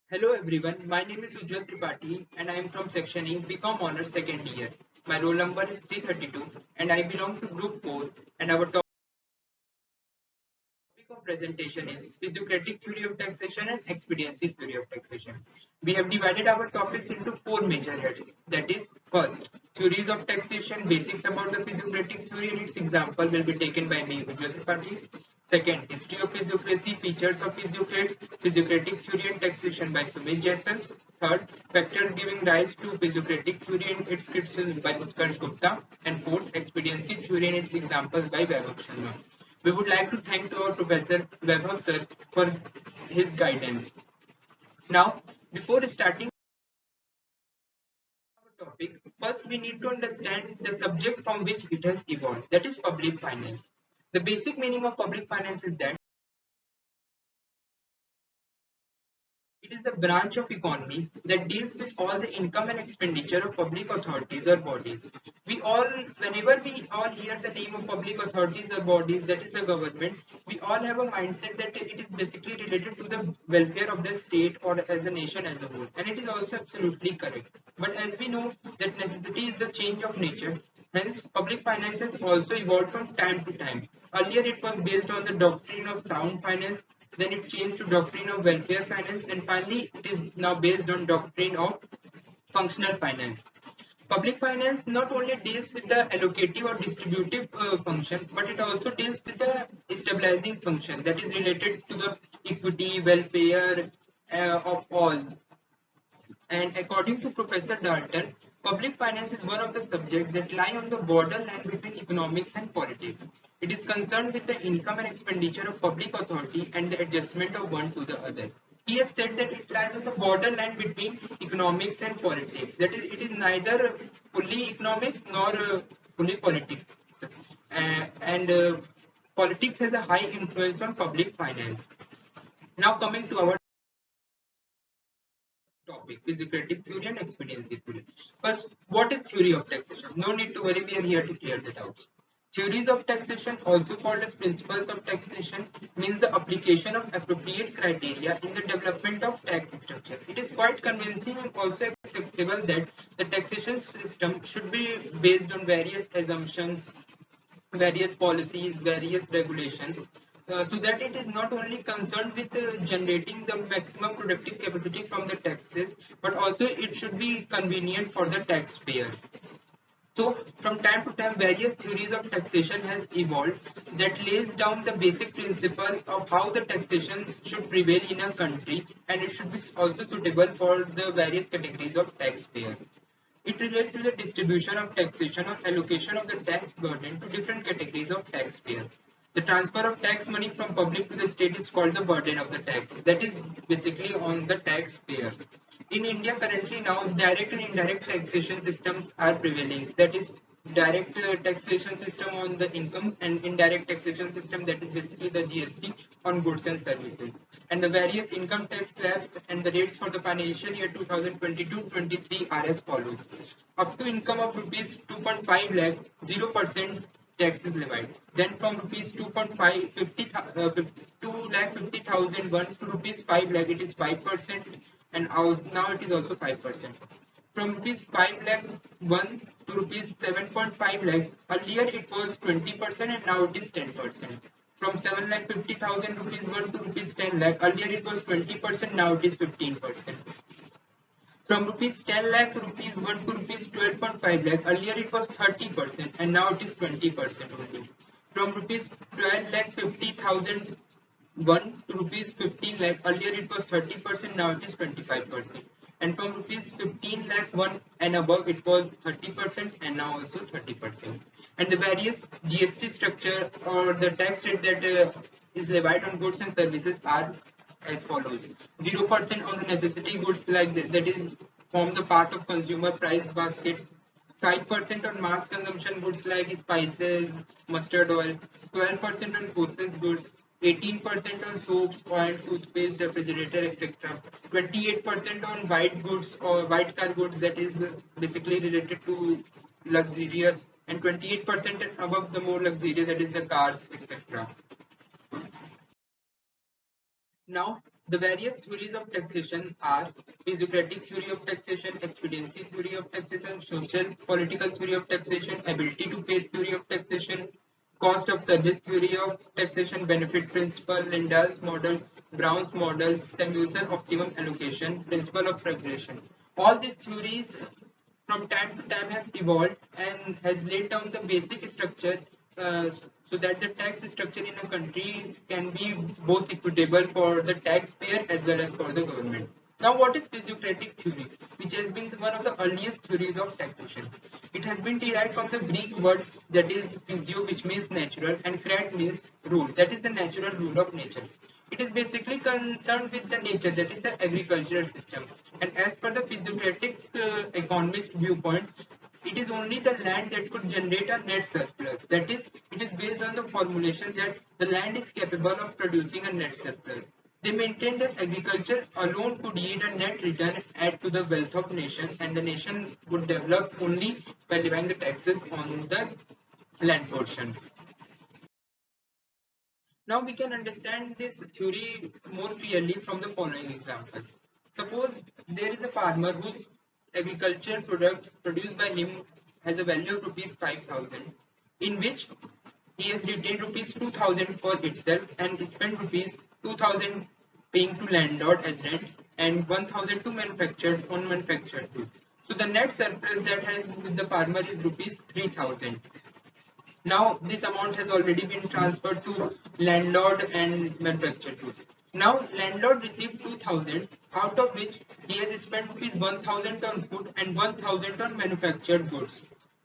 Hello everyone, my name is Ujjwal Tripathi and I am from Section E, BCom Honours second year. My roll number is 332 and I belong to Group 4 and our topic of presentation is physiocratic theory of taxation and expediency theory of taxation. We have divided our topics into four major heads. That is, first, theories of taxation, basics about the physiocratic theory and its example will be taken by me, Ujjwal Tripathi. Second, history of physiocracy, features of physiocrats, physiocratic theory and taxation by Sumit Jaisal. Third, factors giving rise to physiocratic theory and its criticism by Utkarsh Gupta. And fourth, expediency theory and its examples by Vaibhav Sharma. We would like to thank to our Professor Vaibhav sir for his guidance. Now, before starting our topic, first we need to understand the subject from which it has evolved, that is public finance. The basic meaning of public finance is that it is the branch of economy that deals with all the income and expenditure of public authorities or bodies. Whenever we all hear the name of public authorities or bodies, that is the government, we all have a mindset that it is basically related to the welfare of the state or as a nation as a whole. And it is also absolutely correct. But as we know that necessity is the change of nature, hence public finance has also evolved from time to time. Earlier it was based on the doctrine of sound finance, then it changed to doctrine of welfare finance, and finally it is now based on doctrine of functional finance. Public finance not only deals with the allocative or distributive function, but it also deals with the stabilizing function that is related to the equity, welfare of all. And according to Professor Dalton, public finance is one of the subjects that lie on the borderline between economics and politics. It is concerned with the income and expenditure of public authority and the adjustment of one to the other. He has said that it lies on the borderline between economics and politics. That is, it is neither fully economics nor fully politics. And politics has a high influence on public finance. Now coming to our topic, physiocratic theory and expediency theory. First, what is theory of taxation? No need to worry, we are here to clear that out. Theories of taxation, also called as principles of taxation, means the application of appropriate criteria in the development of tax structure. It is quite convincing and also acceptable that the taxation system should be based on various assumptions, various policies, various regulations, so that it is not only concerned with generating the maximum productive capacity from the taxes, but also it should be convenient for the taxpayers. So, from time to time, various theories of taxation has evolved that lays down the basic principles of how the taxation should prevail in a country, and it should be also suitable for the various categories of taxpayers. It relates to the distribution of taxation or allocation of the tax burden to different categories of taxpayers. The transfer of tax money from public to the state is called the burden of the tax. That is basically on the taxpayer. In India currently now, direct and indirect taxation systems are prevailing. That is direct taxation system on the incomes and indirect taxation system, that is basically the GST on goods and services. And the various income tax slabs and the rates for the financial year 2022-23 are as follows. Up to income of rupees 2.5 lakh, 0% tax is levied. Then from rupees 2.5 2 lakh 50,000 to rupees 5 lakh, it is 5%, and now it is also 5%. From rupees 5 lakh 1 to rupees 7.5 lakh, earlier it was 20% and now it is 10%. From 7 lakh 50,000 rupees 1 to rupees 10 lakh, earlier it was 20%, now it is 15%. From rupees 10 lakh to rupees 1 to rupees 12.5 lakh, earlier it was 30% and now it is 20% only. From rupees 12 lakh 50,000 1 to rupees 15 lakh, earlier it was 30%, now it is 25%. And from rupees 15 lakh 1 and above, it was 30% and now also 30%. And the various GST structure or the tax rate that is levied on goods and services are as follows. 0% on the necessity goods like that is form the part of consumer price basket. 5% on mass consumption goods like spices, mustard oil. 12% on processed goods. 18% on soaps, oil, toothpaste, refrigerator, etc. 28% on white goods or white car goods, that is basically related to luxurious, and 28% above the more luxurious, that is the cars, etc. Now, The various theories of taxation are physiocratic theory of taxation, expediency theory of taxation, social political theory of taxation, ability to pay theory of taxation, cost of service theory of taxation, benefit principle, Lindahl's model, Brown's model, Samuelson optimum allocation, principle of progression. All these theories from time to time have evolved and has laid down the basic structure uh, so that the tax structure in a country can be both equitable for the taxpayer as well as for the government. Now, what is physiocratic theory, which has been one of the earliest theories of taxation? It has been derived from the Greek word that is physio, which means natural, and krat means rule, that is the natural rule of nature. It is basically concerned with the nature, that is the agricultural system. And as per the physiocratic economist viewpoint, it is only the land that could generate a net surplus. That is, it is based on the formulation that the land is capable of producing a net surplus. They maintained that agriculture alone could yield a net return add to the wealth of nation, and the nation would develop only by levying the taxes on the land portion. Now we can understand this theory more clearly from the following example. Suppose there is a farmer whose agricultural products produced by him has a value of rupees 5,000, in which he has retained rupees 2,000 for itself and spent rupees 2,000 paying to landlord as rent and 1,000 to manufactured on manufactured goods. So the net surplus that has with the farmer is rupees 3,000. Now this amount has already been transferred to landlord and manufacturer too. Now landlord received 2,000, out of which he has spent rupees 1,000 on food and 1,000 on manufactured goods.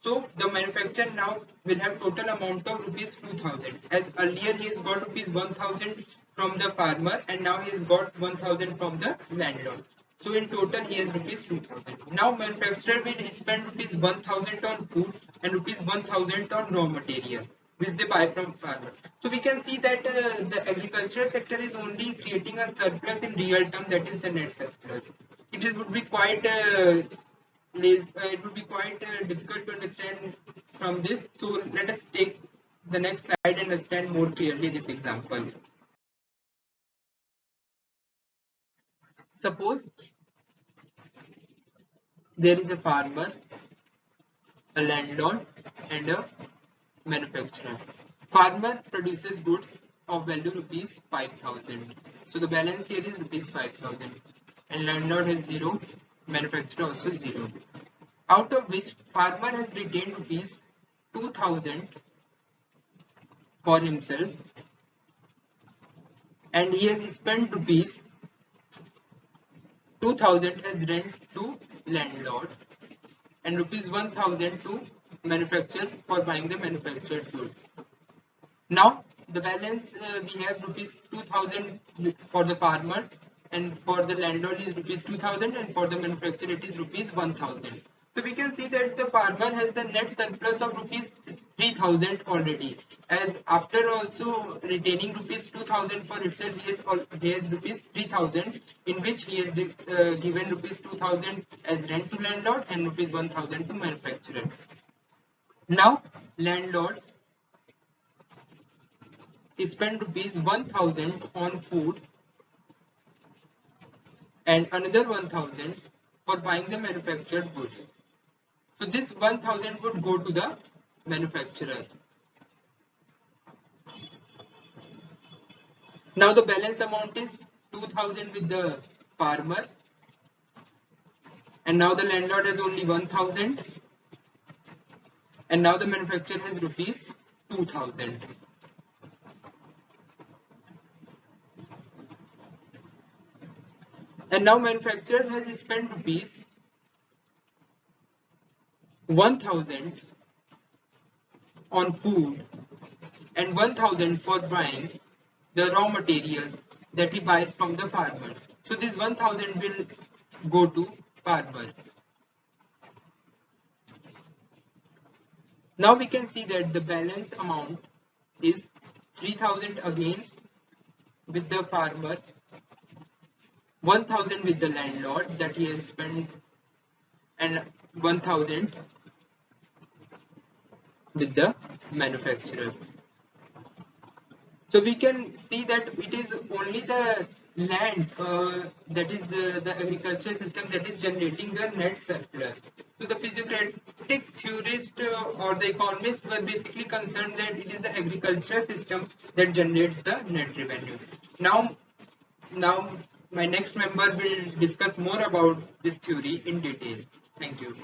So the manufacturer now will have total amount of rupees 2,000. As earlier he has got rupees 1,000 from the farmer and now he has got 1,000 from the landlord. So in total he has rupees 2,000. Now manufacturer will spend rupees 1,000 on food and rupees 1,000 on raw material which they buy from farmer. So we can see that the agricultural sector is only creating a surplus in real term, that is the net surplus. Would be quite it would be quite difficult to understand from this. So let us take the next slide and understand more clearly this example. Suppose there is a farmer, a landlord, and a manufacturer. Farmer produces goods of value rupees 5,000. So the balance here is rupees 5,000. And landlord has 0, manufacturer also 0. Out of which farmer has retained rupees 2,000 for himself and he has spent rupees 2,000 as rent to landlord and rupees 1,000 to manufacturer for buying the manufactured good. Now the balance we have rupees 2,000 for the farmer and for the landlord is rupees 2,000 and for the manufacturer it is rupees 1,000. So we can see that the farmer has the net surplus of rupees 3,000 already, as after also retaining rupees 2,000 for itself he has rupees 3,000 in which he has given rupees 2,000 as rent to landlord and rupees 1,000 to manufacturer. Now landlord spent rupees 1,000 on food and another 1,000 for buying the manufactured goods. So this 1,000 would go to the manufacturer. Now the balance amount is 2,000 with the farmer and now the landlord has only 1,000 and now the manufacturer has rupees 2,000. And now manufacturer has spent rupees 1,000 on food and 1,000 for buying the raw materials that he buys from the farmer. So this 1,000 will go to farmer. Now we can see that the balance amount is 3,000 again with the farmer, 1,000 with the landlord that he has spent and 1,000 with the manufacturer. So we can see that it is only the land, that is the agriculture system that is generating the net surplus. So the physiocratic theorists or the economists were basically concerned that it is the agricultural system that generates the net revenue. Now my next member will discuss more about this theory in detail. Thank you.